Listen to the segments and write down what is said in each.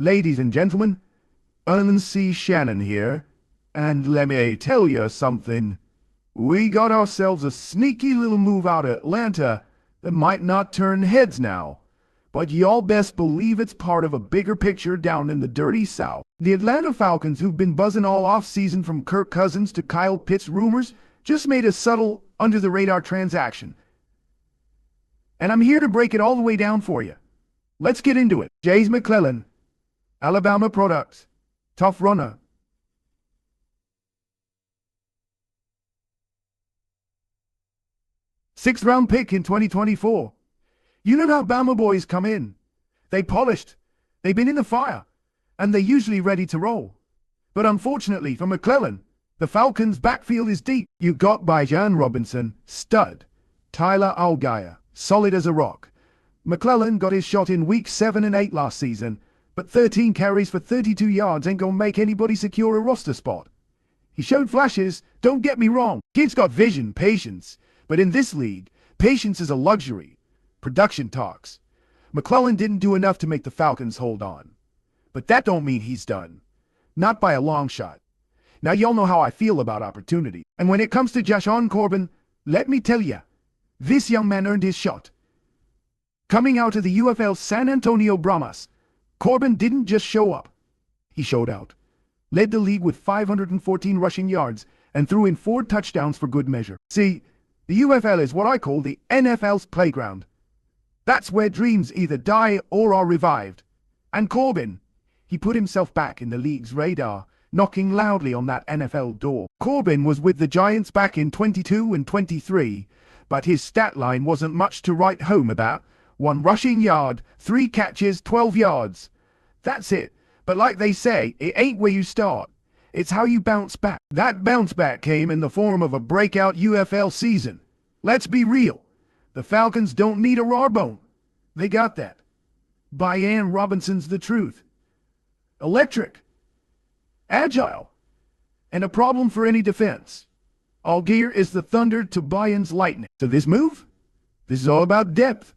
Ladies and gentlemen, C. Shannon here, and let me tell you something. We got ourselves a sneaky little move out of Atlanta that might not turn heads now, but y'all best believe it's part of a bigger picture down in the dirty South. The Atlanta Falcons, who've been buzzing all off-season from Kirk Cousins to Kyle Pitts rumors, just made a subtle, under-the-radar transaction. And I'm here to break it all the way down for you. Let's get into it. Jase McClellan, Alabama product, tough runner. Sixth-round pick in 2024. You know how Bama boys come in. They polished, they've been in the fire, and they're usually ready to roll. But unfortunately for McClellan, the Falcons' backfield is deep. You got Bijan Robinson, stud. Tyler Allgeier, solid as a rock. McClellan got his shot in weeks 7 and 8 last season, but 13 carries for 32 yards ain't gonna make anybody secure a roster spot. He showed flashes, don't get me wrong. Kid's got vision, patience. But in this league, patience is a luxury. Production talks. McClellan didn't do enough to make the Falcons hold on. But that don't mean he's done. Not by a long shot. Now y'all know how I feel about opportunity. And when it comes to Jashawn Corbin, let me tell ya, this young man earned his shot. Coming out of the UFL San Antonio Brahmas, Corbin didn't just show up. He showed out. Led the league with 514 rushing yards and threw in 4 touchdowns for good measure. See, the UFL is what I call the NFL's playground. That's where dreams either die or are revived. And Corbin, he put himself back in the league's radar, knocking loudly on that NFL door. Corbin was with the Giants back in 22 and 23, but his stat line wasn't much to write home about. 1 rushing yard, 3 catches, 12 yards. That's it. But like they say, it ain't where you start. It's how you bounce back. That bounce back came in the form of a breakout UFL season. Let's be real. The Falcons don't need a raw bone. They got that. Bijan Robinson's the truth. Electric. Agile. And a problem for any defense. Allgeier is the thunder to Bijan's lightning. So this move? This is all about depth.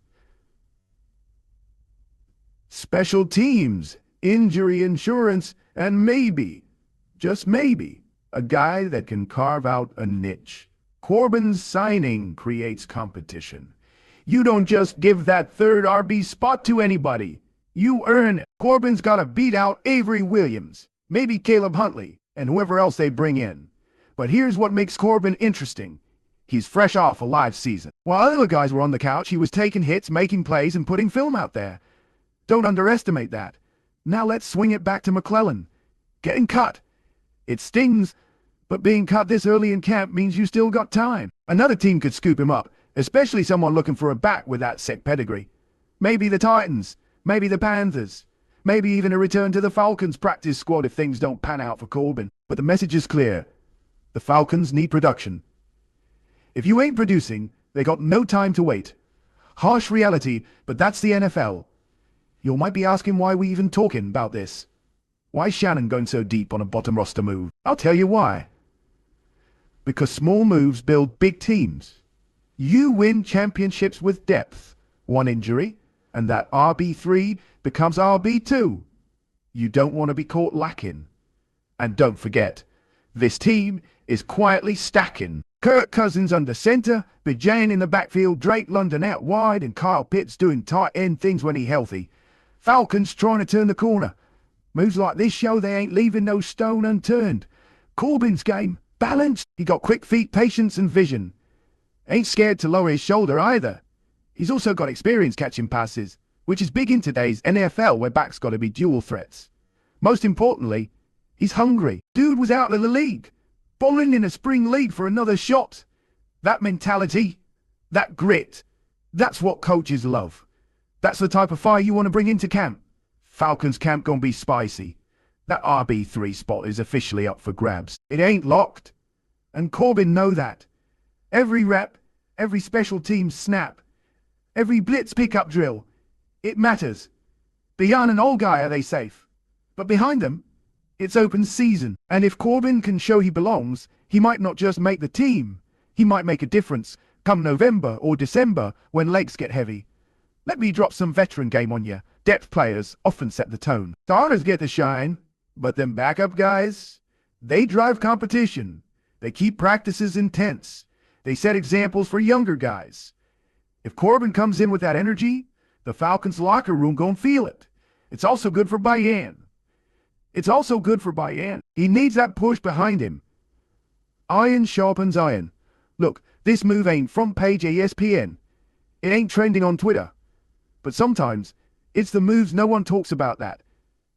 Special teams, injury insurance, and maybe, just maybe, a guy that can carve out a niche. Corbin's signing creates competition. You don't just give that third RB spot to anybody. You earn it. Corbin's got to beat out Avery Williams, maybe Caleb Huntley, and whoever else they bring in. But here's what makes Corbin interesting. He's fresh off a live season. While other guys were on the couch, he was taking hits, making plays, and putting film out there. Don't underestimate that. Now let's swing it back to McClellan. Getting cut. It stings, but being cut this early in camp means you still got time. Another team could scoop him up, especially someone looking for a back with that sick pedigree. Maybe the Titans, maybe the Panthers, maybe even a return to the Falcons practice squad if things don't pan out for Corbin. But the message is clear. The Falcons need production. If you ain't producing, they got no time to wait. Harsh reality, but that's the NFL. You might be asking why we even talking about this. Why is Shannon going so deep on a bottom roster move? I'll tell you why. Because small moves build big teams. You win championships with depth. One injury, and that RB3 becomes RB2. You don't want to be caught lacking. And don't forget, this team is quietly stacking. Kirk Cousins under center, Bijan in the backfield, Drake London out wide, and Kyle Pitts doing tight end things when he's healthy. Falcons trying to turn the corner. Moves like this show they ain't leaving no stone unturned. Corbin's game, balanced. He got quick feet, patience, and vision. Ain't scared to lower his shoulder either. He's also got experience catching passes, which is big in today's NFL where backs got to be dual threats. Most importantly, he's hungry. Dude was out of the league, bowling in a spring league for another shot. That mentality, that grit, that's what coaches love. That's the type of fire you want to bring into camp. Falcons camp gonna be spicy. That RB3 spot is officially up for grabs. It ain't locked. And Corbin know that. Every rep, every special team snap, every blitz pickup drill, it matters. Bijan and Allgeier are they safe. But behind them, it's open season. And if Corbin can show he belongs, he might not just make the team. He might make a difference come November or December when legs get heavy. Let me drop some veteran game on you. Depth players often set the tone. Starters get the shine, but them backup guys, they drive competition. They keep practices intense. They set examples for younger guys. If Corbin comes in with that energy, the Falcons locker room gon' feel it. It's also good for Bayan. He needs that push behind him. Iron sharpens iron. Look, this move ain't front page ESPN. It ain't trending on Twitter. But sometimes, it's the moves no one talks about that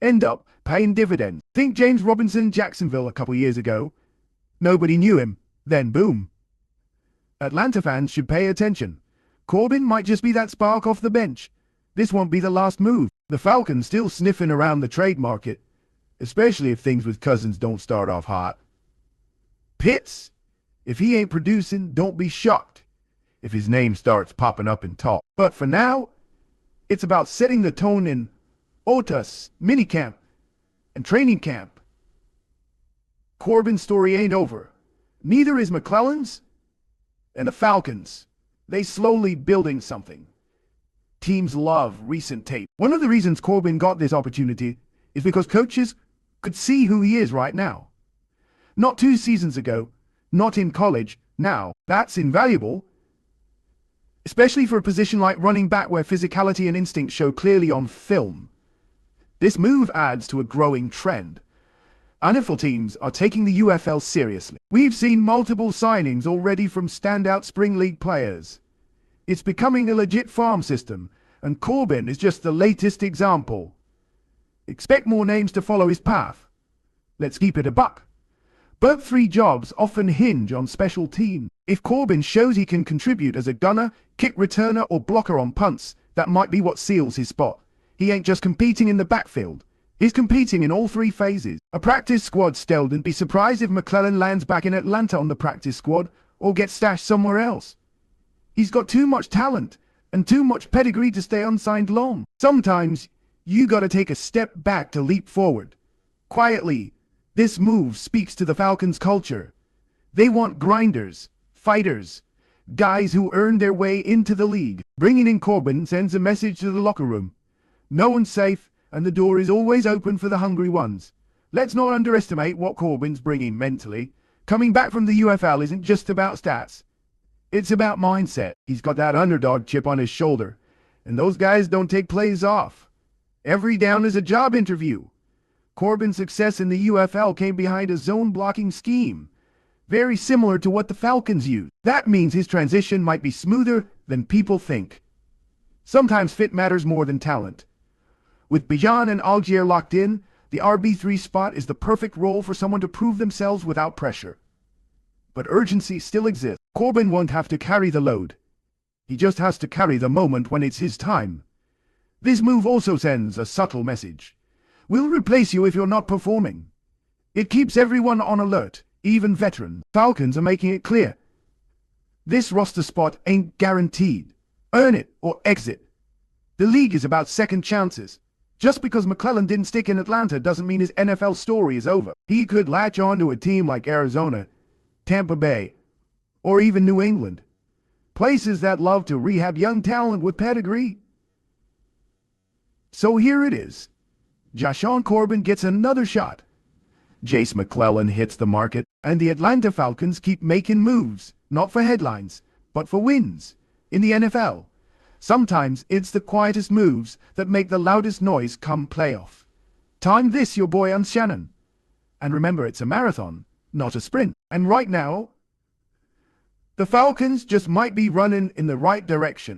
end up paying dividends. Think James Robinson in Jacksonville a couple years ago. Nobody knew him. Then boom. Atlanta fans should pay attention. Corbin might just be that spark off the bench. This won't be the last move. The Falcons still sniffing around the trade market, especially if things with Cousins don't start off hot. Pitts, if he ain't producing, don't be shocked if his name starts popping up in talk. But for now, it's about setting the tone in Otis, minicamp, and training camp. Corbin's story ain't over. Neither is McClellan's and the Falcons. They slowly building something. Teams love recent tape. One of the reasons Corbin got this opportunity is because coaches could see who he is right now. Not 2 seasons ago, not in college, now. That's invaluable, especially for a position like running back where physicality and instinct show clearly on film. This move adds to a growing trend. NFL teams are taking the UFL seriously. We've seen multiple signings already from standout spring league players. It's becoming a legit farm system, and Corbin is just the latest example. Expect more names to follow his path. Let's keep it a buck. Both 3 jobs often hinge on special teams. If Corbin shows he can contribute as a gunner, kick returner, or blocker on punts, that might be what seals his spot. He ain't just competing in the backfield. He's competing in all 3 phases. A practice squad stelled, and be surprised if McClellan lands back in Atlanta on the practice squad or gets stashed somewhere else. He's got too much talent and too much pedigree to stay unsigned long. Sometimes, you gotta take a step back to leap forward. Quietly, this move speaks to the Falcons' culture. They want grinders, fighters, guys who earn their way into the league. Bringing in Corbin sends a message to the locker room. No one's safe, and the door is always open for the hungry ones. Let's not underestimate what Corbin's bringing mentally. Coming back from the UFL isn't just about stats. It's about mindset. He's got that underdog chip on his shoulder, and those guys don't take plays off. Every down is a job interview. Corbin's success in the UFL came behind a zone-blocking scheme, very similar to what the Falcons use. That means his transition might be smoother than people think. Sometimes fit matters more than talent. With Bijan and Algier locked in, the RB3 spot is the perfect role for someone to prove themselves without pressure. But urgency still exists. Corbin won't have to carry the load. He just has to carry the moment when it's his time. This move also sends a subtle message. We'll replace you if you're not performing. It keeps everyone on alert, even veterans. Falcons are making it clear. This roster spot ain't guaranteed. Earn it or exit. The league is about second chances. Just because McClellan didn't stick in Atlanta doesn't mean his NFL story is over. He could latch on to a team like Arizona, Tampa Bay, or even New England. Places that love to rehab young talent with pedigree. So here it is. Jashawn Corbin gets another shot. Jace McClellan hits the market, and the Atlanta Falcons keep making moves, not for headlines, but for wins. In the NFL, sometimes it's the quietest moves that make the loudest noise come playoff. Time this, your boy Shannon. And remember, it's a marathon, not a sprint. And right now, the Falcons just might be running in the right direction.